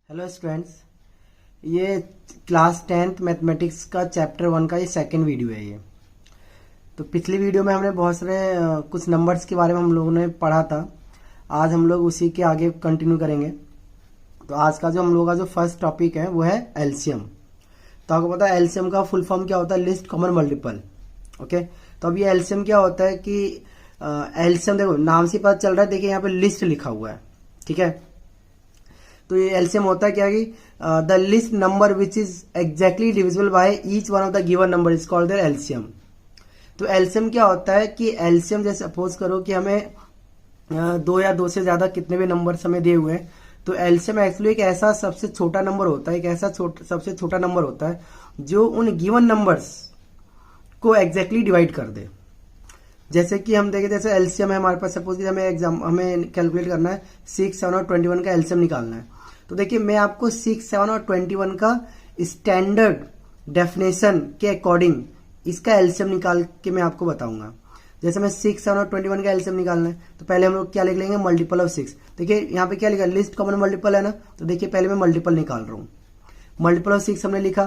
Hello students, ये class 10th mathematics का chapter 1 का ये सेकंड वीडियो है। ये तो पिछली वीडियो में हमने बहुत सारे कुछ नंबर्स के बारे में हम लोगों ने पढ़ा था। आज हम लोग उसी के आगे कंटिन्यू करेंगे। तो आज का जो हम लोगों का जो फर्स्ट टॉपिक है वो है एलसीएम। तो आपको पता है एलसीएम का फुल फॉर्म क्या होता है? List common multiple. ओके, तो अब ये एलसीएम क्या होता है कि एलसीएम देखो नाम से पता चल रहा है। देखिए यहाँ पे लिस्ट लिखा हुआ है, ठीक है। तो ये एलसीएम होता है क्या कि the least number which is exactly divisible by each one of the given number is called their LCM. तो एलसीएम क्या होता है कि एलसीएम जैसे सपोज करो कि हमें दो या दो से ज्यादा कितने भी नंबर्स हमें दिए हुए हैं, तो एलसीएम एक्चुअली एक ऐसा सबसे छोटा नंबर होता है, एक ऐसा सबसे छोटा नंबर होता है जो उन गिवन नंबर्स को एग्जैक्टली डिवाइड कर दे। जैसे कि हम देखें, जैसे एलसीएम है हमारे पास, सपोज कि हमें कैलकुलेट करना है 6, 7 और 21 का एलसीएम निकालना है। तो देखिए मैं आपको 6, 7 और 21 का स्टैंडर्ड डेफिनेशन के अकॉर्डिंग इसका एलसीएम निकाल के मैं आपको बताऊंगा। जैसे मैं 6, 7 और 21 का एलसीएम निकालना है तो पहले हम लोग क्या लिख लेंगे? Multiple of 6। देखिए यहाँ पे क्या लिखा है? लिस्ट कॉमन मल्टीपल है ना। तो देखिए पहले मैं मल्टीपल निकाल रहा हूँ। मल्टीपल ऑफ 6 हमने लिखा,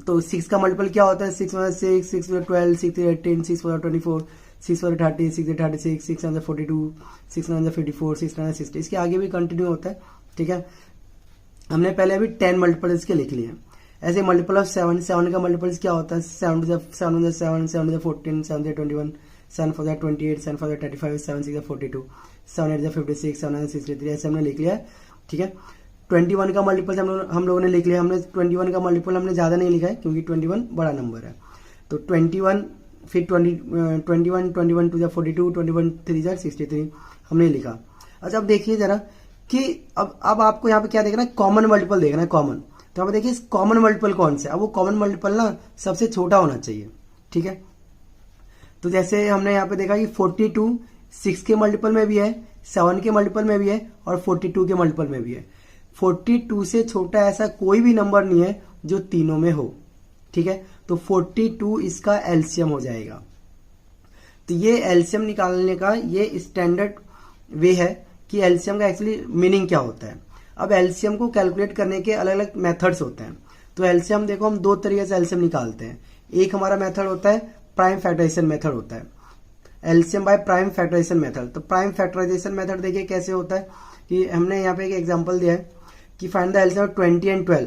तो 6 का मल्टीपल क्या होता है? 6 में 6, 6 में 12, 6 में 18, 6 में 24, 6 में 30, 6 में 36, 6 में 42, 6 में 54, 6 में 60। इसके आगे भी कंटिन्यू होता है, ठीक है। हमने पहले अभी 10 मल्टीपल इसके लिख लिए। ऐसे मल्टीपल ऑफ 7, 7 का मल्टीपल क्या होता है? 7 7 7 7 7 14, 7 21, 7 4 28, 7 4 35, 7 6 42, 7 8 56, 7 9 63। ऐसे हमने लिख लिया है, ठीक है। 21 का मल्टीपल हम लोगों ने लिख लिया। हमने 21 का मल्टीपल हमने ज्यादा नहीं लिखा है क्योंकि 21 बड़ा नंबर है। तो 21 फिर 21 21 2 42, 21 3 63 हमने लिखा। अच्छा अब देखिए जरा कि अब आपको यहाँ पे क्या देखना है? कॉमन मल्टीपल देखना है, कॉमन। तो यहाँ पे देखिए कॉमन मल्टीपल कौन सा है? अब वो कॉमन मल्टीपल ना सबसे छोटा होना चाहिए, ठीक है। तो जैसे हमने यहाँ पे देखा कि 42 6 के मल्टीपल में भी है, 7 के मल्टीपल में भी है और 42 के मल्टीपल में भी है। 42 से छोटा ऐसा कोई भी नंबर नहीं है जो तीनों में हो, ठीक है। तो 42 इसका एलसीएम हो जाएगा। तो ये एलसीएम निकालने का ये स्टैंडर्ड वे है कि एलसीएम का एक्चुअली मीनिंग क्या होता है। अब एलसीएम को कैलकुलेट करने के अलग अलग मेथड्स होते हैं। तो एलसीएम देखो हम दो तरीके से एलसीएम निकालते हैं। एक हमारा मेथड होता है प्राइम फैक्टराइजेशन मेथड होता है, LCM by prime factorisation method. तो प्राइम फैक्टराइजेशन मेथड देखिए कैसे होता है कि हमने यहाँ पे एक एग्जांपल दिया है कि find the LCM of 20 and 12।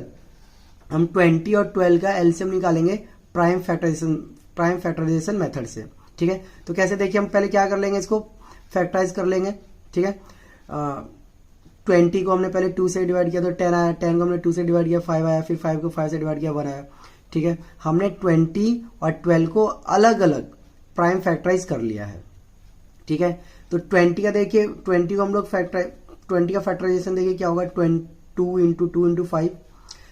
हम 20 और 12 का एलसीएम निकालेंगे प्राइम फैक्टराइजेशन मेथड से, ठीक है। तो कैसे देखिए हम पहले क्या कर लेंगे? इसको फैक्टराइज कर लेंगे, ठीक है। 20 को हमने पहले 2 से डिवाइड किया तो 10 आया, 10 को हमने 2 से डिवाइड किया 5 आया, फिर 5 को 5 से डिवाइड किया 1 आया, ठीक है। हमने 20 और 12 को अलग अलग प्राइम फैक्टराइज कर लिया है, ठीक है। तो 20 का देखिए 20 को हम लोग 20 का फैक्टराइजेशन देखिए क्या होगा? 2 इंटू 2 इंटू 5।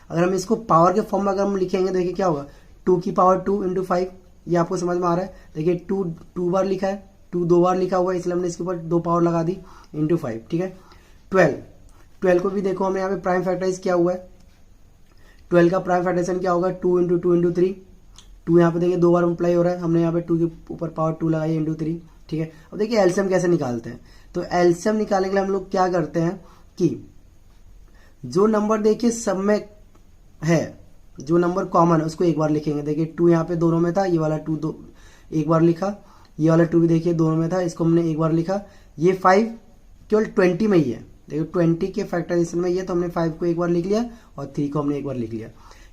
अगर हम इसको पावर के फॉर्म में अगर हम लिखेंगे देखिए क्या होगा? 2 की पावर 2 इंटू 5। ये आपको समझ में आ रहा है? देखिए 2 बार लिखा है, 2 2 बार लिखा हुआ है, इसलिए हमने इसके ऊपर 2 पावर लगा दी इंटू 5, ठीक है। 12 को भी देखो हमने यहाँ पे प्राइम फैक्टराइज किया हुआ है। 12 का प्राइम फैक्टराइजेशन क्या होगा? 2 इंटू 2 इंटू 3। 2 यहाँ पे देखिए 2 बार मल्टीप्लाई हो रहा है, हमने यहाँ पे 2 के ऊपर पावर 2 लगाई इंटू 3, ठीक है। अब देखिए एलसीएम कैसे निकालते हैं। तो एलसीएम निकालने के लिए हम लोग क्या करते हैं कि जो नंबर देखिए सब में है, जो नंबर कॉमन है उसको एक बार लिखेंगे। देखिए 2 यहाँ पे दोनों में था, ये वाला 2 दो एक बार लिखा, ये वाला 2 भी देखिए दोनों में था, इसको हमने एक बार लिखा। ये 5 केवल 20 में ही है, देखिए 20 के फैक्टराइजेशन में ये, तो हमने 5 को एक बार लिख लिया और 3 को हमने एक बार लिख लिया।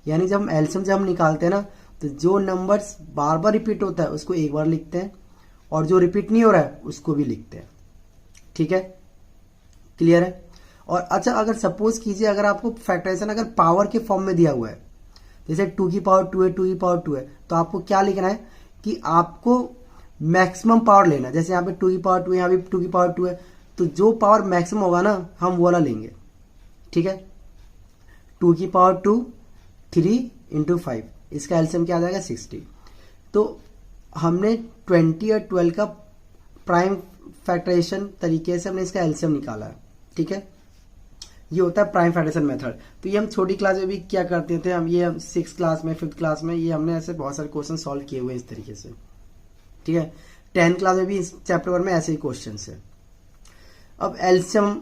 यानी जब हम एलसीएम जब हम निकालते हैं ना, तो जो नंबर्स बार बार रिपीट होता है उसको एक बार लिखते हैं और जो रिपीट नहीं हो रहा है उसको भी लिखते हैं, ठीक है। क्लियर है? और अच्छा अगर सपोज कीजिए अगर आपको फैक्टराइजेशन अगर पावर के फॉर्म में दिया हुआ है, जैसे 2 की पावर 2 है, 2 की पावर 2 है, तो आपको क्या लिखना है कि आपको मैक्सिमम पावर लेना है। जैसे यहाँ पे 2 की पावर 2 है, यहाँ भी 2 की पावर 2 है, तो जो पावर मैक्सिमम होगा ना हम वो वाला लेंगे, ठीक है। 2 की पावर 2 3 इंटू 5, इसका एलसीएम क्या आ जाएगा? 60। तो हमने 20 और 12 का प्राइम फैक्टराइजेशन तरीके से हमने इसका एलसीएम निकाला है, ठीक है। ये होता है प्राइम फैक्टराइजेशन मेथड। तो ये हम छोटी क्लास में भी क्या करते थे, हम ये 6th क्लास में 5th क्लास में ये हमने ऐसे बहुत सारे क्वेश्चन सॉल्व किए हुए इस तरीके से, ठीक है। 10th क्लास में भी इस चैप्टर 1 में ऐसे ही क्वेश्चन है। अब एलसीएम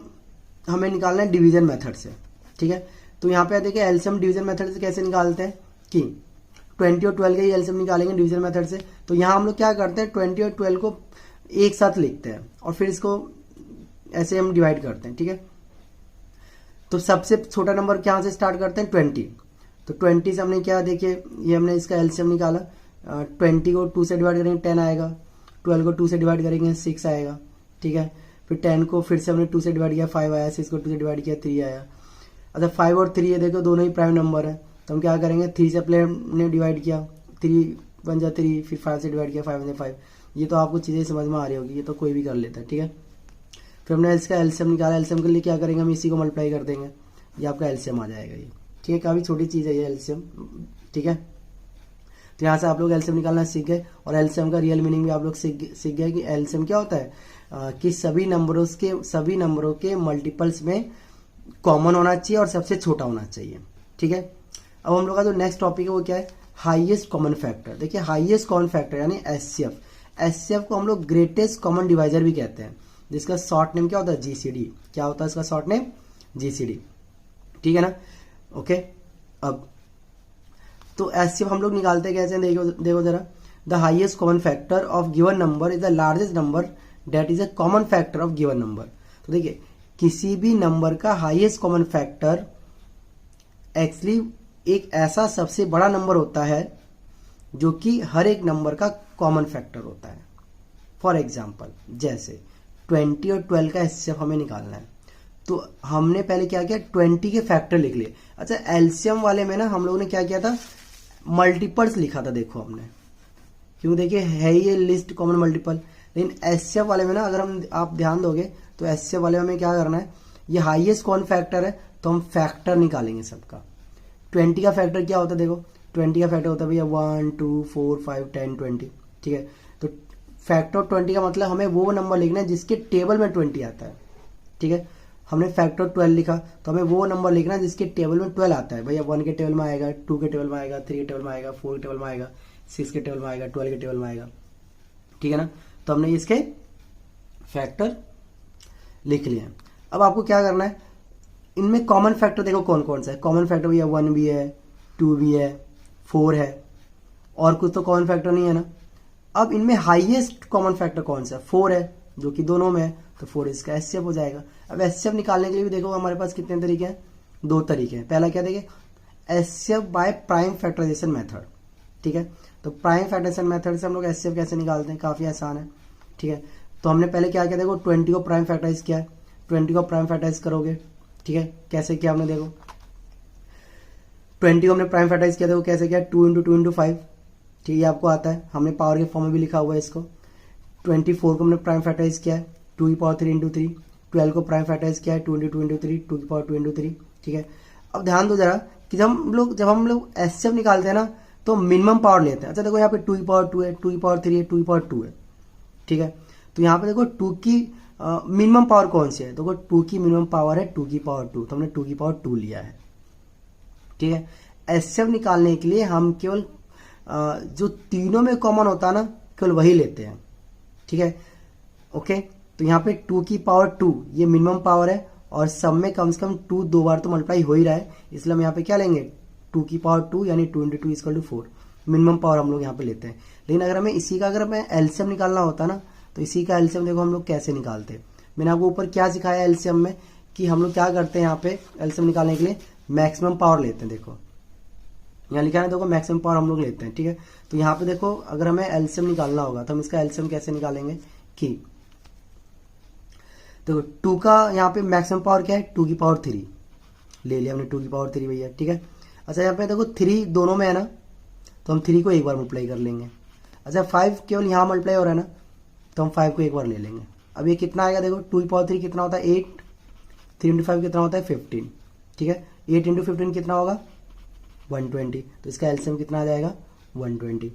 हमें निकालना है डिवीजन मेथड से। ठीक है। तो यहाँ पे देखिए एलसीएम डिवीजन मेथड से कैसे निकालते हैं कि 20 और 12 का ही एलसीएम निकालेंगे डिवीजन मेथड से। तो यहाँ हम लोग क्या करते हैं 20 और 12 को एक साथ लिखते हैं और फिर इसको ऐसे हम डिवाइड करते हैं, ठीक है। तो सबसे छोटा नंबर कहाँ से स्टार्ट करते हैं 20। तो 20 से हमने क्या देखिए ये हमने इसका एलसीएम निकाला, 20 को 2 से डिवाइड करेंगे 10 आएगा, 12 को 2 से डिवाइड करेंगे 6 आएगा, ठीक है। फिर 10 को फिर से हमने 2 से डिवाइड किया 5 आया, 6 को 2 से डिवाइड किया 3 आया। अच्छा 5 और 3 ये देखो दोनों ही प्राइम नंबर है, तो हम क्या करेंगे 3 से पहले हमने डिवाइड किया, 3 बन जा 3, फिर 5 से डिवाइड किया 5 बन जा 5। ये तो आपको चीज़ें समझ में आ रही होगी, ये तो कोई भी कर लेता है, ठीक है। फिर हमने इसका एलसीएम निकाला, एलसीएम के लिए क्या करेंगे हम इसी को मल्टीप्लाई कर देंगे, ये आपका एलसीएम आ जाएगा ये, ठीक है। काफ़ी छोटी चीज़ है ये एलसीएम, ठीक है। तो यहाँ से आप लोग एलसीएम निकालना सीख गए और एलसीएम का रियल मीनिंग भी आप लोग सीख गए कि एलसीएम क्या होता है, कि सभी नंबरों के मल्टीपल्स में कॉमन होना चाहिए और सबसे छोटा होना चाहिए, ठीक है। अब हम लोग का जो नेक्स्ट टॉपिक है वो क्या है, हाईएस्ट कॉमन फैक्टर। देखिए हाईएस्ट कॉमन फैक्टर यानी एचसीएफ, एचसीएफ को हम लोग ग्रेटेस्ट कॉमन डिवाइजर भी कहते हैं, जिसका शॉर्ट नेम क्या होता है जीसीडी। क्या होता है इसका शॉर्ट नेम जीसीडी, ठीक है ना, ओके। अब तो एचसीएफ हम लोग निकालते हैं कैसे, देखो जरा, the highest common factor of given number is the largest number that is a common factor of given number. तो देखिए किसी भी नंबर का हाईएस्ट कॉमन फैक्टर एक्चुअली एक ऐसा सबसे बड़ा नंबर होता है जो कि हर एक नंबर का कॉमन फैक्टर होता है। फॉर एग्जाम्पल जैसे 20 और 12 का एचसीएफ हमें निकालना है, तो हमने पहले क्या किया 20 के फैक्टर लिख लिए। अच्छा एलसीएम वाले में ना हम लोगों ने क्या किया था, मल्टीपल्स लिखा था, देखो हमने, क्यों देखिए है ही ये लिस्ट कॉमन मल्टीपल। लेकिन एचसीएफ वाले में ना अगर हम आप ध्यान दोगे तो एचसीएफ वाले में हमें क्या करना है, ये हाईएस्ट कॉमन फैक्टर है तो हम फैक्टर निकालेंगे सबका। 20 का फैक्टर क्या होता है, देखो 20 का फैक्टर होता है भैया 1 2 4 5 10 20, ठीक है। तो फैक्टर ऑफ 20 का मतलब हमें वो नंबर लिखना है जिसके टेबल में 20 आता है, ठीक है। हमने फैक्टर 12 लिखा तो हमें वो नंबर लिखना है जिसके टेबल में 12 आता है, भैया 1 के टेबल में आएगा, 2 के टेबल में आएगा, 3 के टेबल में आएगा, 4 के टेबल में आएगा, 6 के टेबल में आएगा, 12 के टेबल में आएगा, ठीक है ना। तो हमने इसके फैक्टर लिख लिए। अब आपको क्या करना है, इनमें कॉमन फैक्टर देखो कौन कौन सा है। कॉमन फैक्टर भैया 1 भी है, 2 भी है, 4 है, और कुछ तो कॉमन फैक्टर नहीं है ना। अब इनमें हाईएस्ट कॉमन फैक्टर कौन सा है, 4 है, जो कि दोनों में है, तो 4 इसका एचसीएफ हो जाएगा। अब एचसीएफ निकालने के लिए भी देखो हमारे पास कितने तरीके हैं, 2 तरीके हैं। पहला क्या देखिए HCF by prime factorisation method, ठीक है। तो प्राइम फैक्टराइजेशन मेथड से हम लोग एचसीएफ कैसे निकालते हैं, काफी आसान है, ठीक है। तो हमने पहले क्या किया, देखो 20 को प्राइम फैक्टराइज किया है, 20 को प्राइम फैक्टराइज करोगे, ठीक है। कैसे किया हमने, देखो 20 को हमने प्राइम फैक्टराइज किया, देखो कैसे किया 2 × 2 × 5, ठीक है, आपको आता है, हमने पावर के फॉर्म में भी लिखा हुआ है इसको। 24 को हमने प्राइम फैक्टराइज किया है 2 की पावर 3 × 3, 12 को प्राइम फैक्टराइज किया है 2 × 2 × 3, 2 की पावर 2 × 3, ठीक है। अब ध्यान दो जरा कि जब हम लोग एचसीएफ निकालते हैं ना तो मिनिमम पावर लेते हैं। अच्छा देखो यहाँ पे 2 की पावर 2 है, 2 की पावर 3 है, 2 की पावर 2 है, ठीक है। तो यहाँ पे देखो 2 की मिनिमम पावर कौन सी है, देखो 2 की मिनिमम पावर है 2 की पावर 2, तो हमने 2 की पावर 2 लिया है, ठीक है। एचसीएफ निकालने के लिए हम केवल जो तीनों में कॉमन होता है ना केवल वही लेते हैं, ठीक है, ओके। तो यहाँ पे 2 की पावर 2 ये मिनिमम पावर है और सब में कम से कम 2 2 बार तो मल्टीप्लाई हो ही रहा है, इसलिए हम यहाँ पे क्या लेंगे 2 की पावर 2 यानी 2 × 2 = 4 मिनिमम पावर हम लोग यहाँ पे लेते हैं। लेकिन अगर हमें इसी का अगर हमें एलसीएम निकालना होता ना तो इसी का एलसीएम देखो हम लोग कैसे निकालते हैं। मैंने आपको ऊपर क्या सिखाया एलसीएम में कि हम लोग क्या करते हैं, यहाँ पे एलसीएम निकालने के लिए मैक्सिमम पावर लेते हैं। देखो यहाँ लिखा है, देखो मैक्सिमम पावर हम लोग लेते हैं, ठीक है। तो यहाँ पे देखो अगर हमें एलसीएम निकालना होगा तो हम इसका एलसीएम कैसे निकालेंगे कि देखो 2 का यहाँ पे मैक्सिमम पावर क्या है 2 की पावर 3 ले लिया हमने, 2 की पावर 3 भैया, ठीक है। अच्छा यहाँ पे देखो 3 दोनों में है ना, तो हम 3 को एक बार मल्टीप्लाई कर लेंगे। अच्छा 5 केवल यहाँ मल्टीप्लाई हो रहा है ना, तो हम 5 को एक बार ले लेंगे। अब ये कितना आएगा, देखो 2 की पावर 3 कितना होता है 8, 3 × 5 कितना होता है 15, ठीक है। 8 × 15 कितना होगा 120, तो इसका एलसीएम कितना आ जाएगा 120,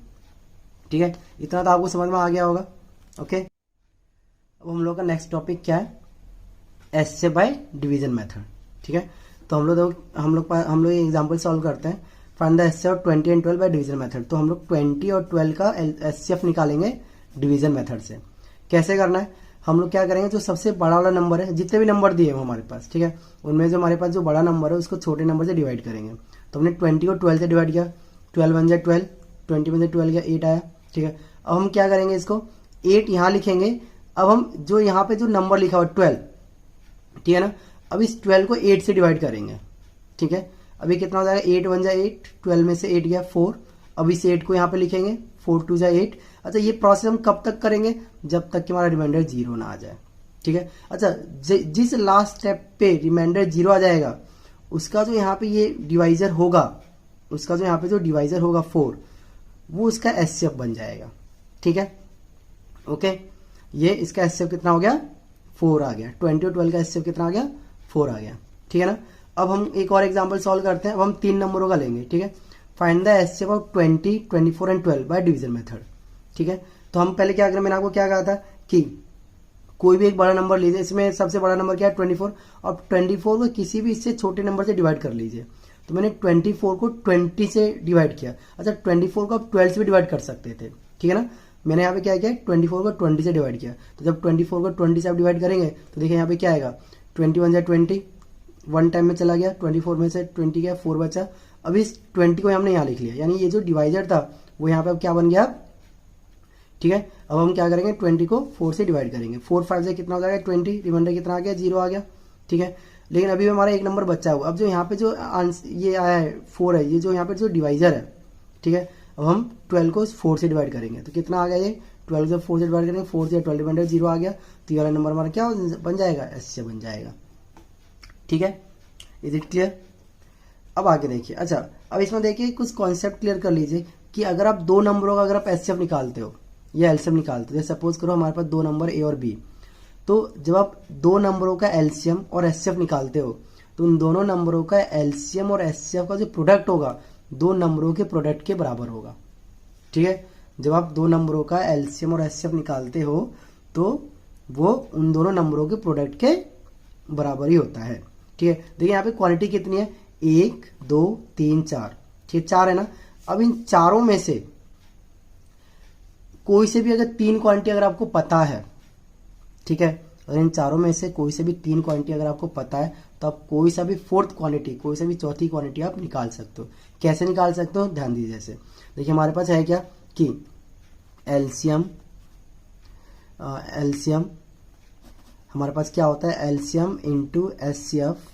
ठीक है। इतना तो आपको समझ में आ गया होगा, ओके। अब हम लोग का नेक्स्ट टॉपिक क्या है, एचसीएफ बाय डिवीजन मेथड, ठीक है। तो हम लोग एग्जांपल सॉल्व करते हैं। Find the HCF of 20 and 12 by division method. तो हम लोग 20 और 12 का एचसीएफ निकालेंगे डिवीजन मेथड से। कैसे करना है, हम लोग क्या करेंगे, जो सबसे बड़ा वाला नंबर है, जितने भी नंबर दिए हैं हमारे पास, ठीक है, उनमें जो हमारे पास जो बड़ा नंबर है उसको छोटे नंबर से डिवाइड करेंगे। तो हमने 20 को 12 से डिवाइड किया, 12 वन जा 12, 20 में से 12 गया 8 आया, ठीक है। अब हम क्या करेंगे, इसको 8 यहाँ लिखेंगे। अब हम जो यहाँ पे जो नंबर लिखा हुआ 12, ठीक है ना, अब इस 12 को 8 से डिवाइड करेंगे, ठीक है। अभी कितना हो जाएगा, 8 वन जा 8, 12 में से 8 गया 4। अब इस 8 को यहाँ पे लिखेंगे, 4 टू जा 8। अच्छा, ये प्रोसेस हम कब तक करेंगे, जब तक कि हमारा रिमाइंडर 0 ना आ जाए, ठीक है। अच्छा, जिस लास्ट स्टेप पे रिमाइंडर 0 आ जाएगा, उसका जो यहाँ पे ये डिवाइजर होगा, उसका जो यहाँ पे जो डिवाइजर होगा 4, वो उसका एचसीएफ बन जाएगा, ठीक है। ओके, ये इसका एचसीएफ कितना हो गया, 4 आ गया। 20 और 12 का एचसीएफ कितना आ गया, 4 आ गया, ठीक है ना। अब हम एक और एग्जांपल सॉल्व करते हैं। अब हम 3 नंबरों का लेंगे, ठीक है। Find the HCF of 20, 24 and 12 by division method, ठीक है। तो हम पहले क्या करें, मैंने आपको क्या कहा था कि कोई भी एक बड़ा नंबर लीजिए, इसमें सबसे बड़ा नंबर क्या है 24, और 24 को किसी भी इससे छोटे नंबर से डिवाइड कर लीजिए। तो मैंने 24 को 20 से डिवाइड किया। अच्छा, 24 को आप 12 से भी डिवाइड कर सकते थे, ठीक है ना। मैंने यहाँ पे क्या किया, 24 को 20 से डिवाइड किया। तो जब 24 को 20 से आप डिवाइड करेंगे तो देखिए यहाँ पे क्या आएगा, 21 या 20, 1 टाइम में चला गया, 24 में से 20 गया, 4 बचा। अब इस 20 को हमने यहाँ लिख लिया, यानी ये जो डिवाइजर था वो यहाँ पे अब क्या बन गया, ठीक है। अब हम क्या करेंगे, 20 को 4 से डिवाइड करेंगे। 4 5 से कितना हो जाएगा 20, रिमाइंडर कितना आ गया, 0 आ गया, ठीक है। लेकिन अभी हमारा एक नंबर बचा हुआ। अब जो यहाँ पे जो ये आया है 4 है, ये जो यहाँ पे जो डिवाइजर है, ठीक है। अब हम 12 को 4 से डिवाइड करेंगे तो कितना आ गया, ये 12 जब 4 से डिवाइड करेंगे, 4 से 12 रिमाइंडर 0 आ गया। तो ये वाला नंबर हमारा क्या बन जाएगा, एचसीएफ बन जाएगा, ठीक है। Is it clear. अब आगे देखिए। अच्छा, अब इसमें देखिए कुछ कॉन्सेप्ट क्लियर कर लीजिए कि अगर आप दो नंबरों का अगर आप एचसीएफ निकालते हो या एलसीएम निकालते हो, जैसे सपोज करो हमारे पास दो नंबर ए और बी, तो जब आप दो नंबरों का एलसीएम और एचसीएफ निकालते हो तो उन दोनों नंबरों का एलसीएम और एचसीएफ का जो प्रोडक्ट होगा दो नंबरों के प्रोडक्ट के बराबर होगा, ठीक है। जब आप दो नंबरों का एलसीएम और एचसीएफ निकालते हो तो वो उन दोनों नंबरों के प्रोडक्ट के बराबर ही होता है, ठीक है। देखिए यहाँ पे क्वांटिटी कितनी है, 1 2 3 4, ठीक है, 4 है ना। अब इन चारों में से कोई से भी अगर 3 क्वांटिटी अगर आपको पता है, ठीक है, अगर इन चारों में से कोई से भी 3 क्वांटिटी अगर आपको पता है तो आप कोई सा भी फोर्थ क्वांटिटी, कोई सा भी चौथी क्वांटिटी आप निकाल सकते हो। कैसे निकाल सकते हो, ध्यान दीजिए। जैसे देखिए हमारे पास है क्या कि एलसीएम हमारे पास क्या होता है, एलसीएम इंटू एचसीएफ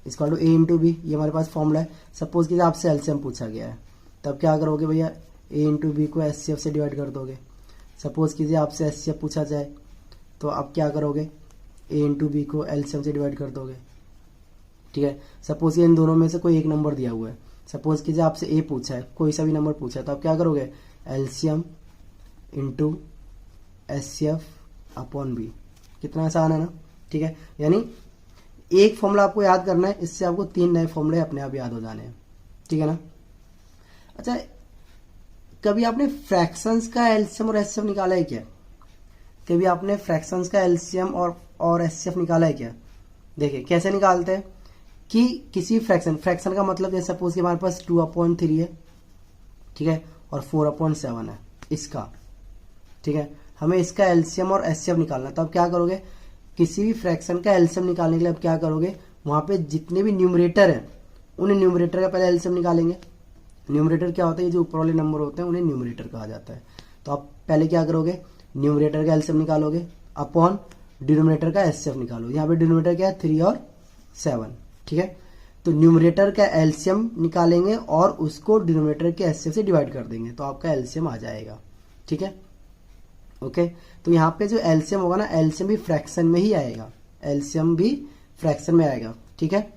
इसका टू ए इंटू बी, ये हमारे पास फॉर्मूला है। सपोज कि आपसे एलसीएम पूछा गया है, तब क्या करोगे भैया, ए इंटू बी को एचसीएफ से डिवाइड कर दोगे। सपोज कीजिए आपसे एचसीएफ पूछा जाए तो आप क्या करोगे, ए इंटू बी को एलसीएम से डिवाइड कर दोगे, ठीक है। सपोज इन दोनों में से कोई एक नंबर दिया हुआ है, सपोज कीजिए आपसे ए पूछा है, कोई सा भी नंबर पूछा है, तो आप क्या करोगे, LCM into HCF upon b. कितना आसान है ना, ठीक है। यानी एक फॉर्मूला आपको याद करना है, इससे आपको 3 नए फॉर्मूले अपने आप याद हो जाने हैं, ठीक है ना। अच्छा, कभी आपने फ्रैक्शंस का एलसीएम और एचसीएफ निकाला है क्या, कभी आपने फ्रैक्शंस का एलसीएम और एचसीएफ निकाला है क्या। देखिए कैसे निकालते हैं कि किसी फ्रैक्शन का मतलब जैसे सपोज कि हमारे पास 2/3 है, ठीक है, और 4/7 है इसका, ठीक है। हमें इसका एलसीएम और एचसीएफ निकालना है, तो आप क्या करोगे, किसी भी फ्रैक्शन का एलसीएम निकालने के लिए आप क्या करोगे, वहां पे जितने भी न्यूमरेटर हैं उन न्यूमरेटर का पहले एलसीएम निकालेंगे। न्यूमरेटर क्या होता है, ये जो ऊपर वाले नंबर होते हैं उन्हें न्यूमरेटर कहा जाता है। तो आप पहले क्या करोगे, न्यूमरेटर का एलसीएम निकालोगे अपॉन डिनोमिनेटर का एचसीएफ निकालोगे। यहाँ पे डिनोमिनेटर क्या है, 3 और 7, ठीक है। तो न्यूमरेटर का एलसीएम निकालेंगे और उसको डिनोमिनेटर के एचसीएफ से डिवाइड कर देंगे, तो आपका एलसीएम आ जाएगा, ठीक है। ओके, तो यहाँ पे जो एलसीएम होगा ना, एलसीएम भी फ्रैक्शन में ही आएगा, एलसीएम भी फ्रैक्शन में आएगा, ठीक है।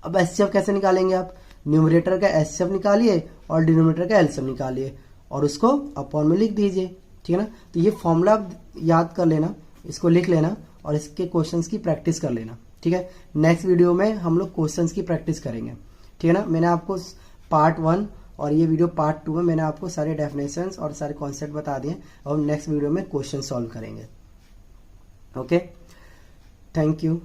अब एचसीएफ कैसे निकालेंगे आप, न्यूमरेटर का एचसीएफ निकालिए और डिनोमिनेटर का एलसीएम निकालिए और उसको अपॉन में लिख दीजिए, ठीक है ना। तो ये फॉर्मूला आप याद कर लेना, इसको लिख लेना और इसके क्वेश्चंस की प्रैक्टिस कर लेना, ठीक है। नेक्स्ट वीडियो में हम लोग क्वेश्चंस की प्रैक्टिस करेंगे, ठीक है ना। मैंने आपको पार्ट 1 और ये वीडियो पार्ट 2 में मैंने आपको सारे डेफिनेशंस और सारे कॉन्सेप्ट बता दिए और नेक्स्ट वीडियो में क्वेश्चन सॉल्व करेंगे। Okay, thank you.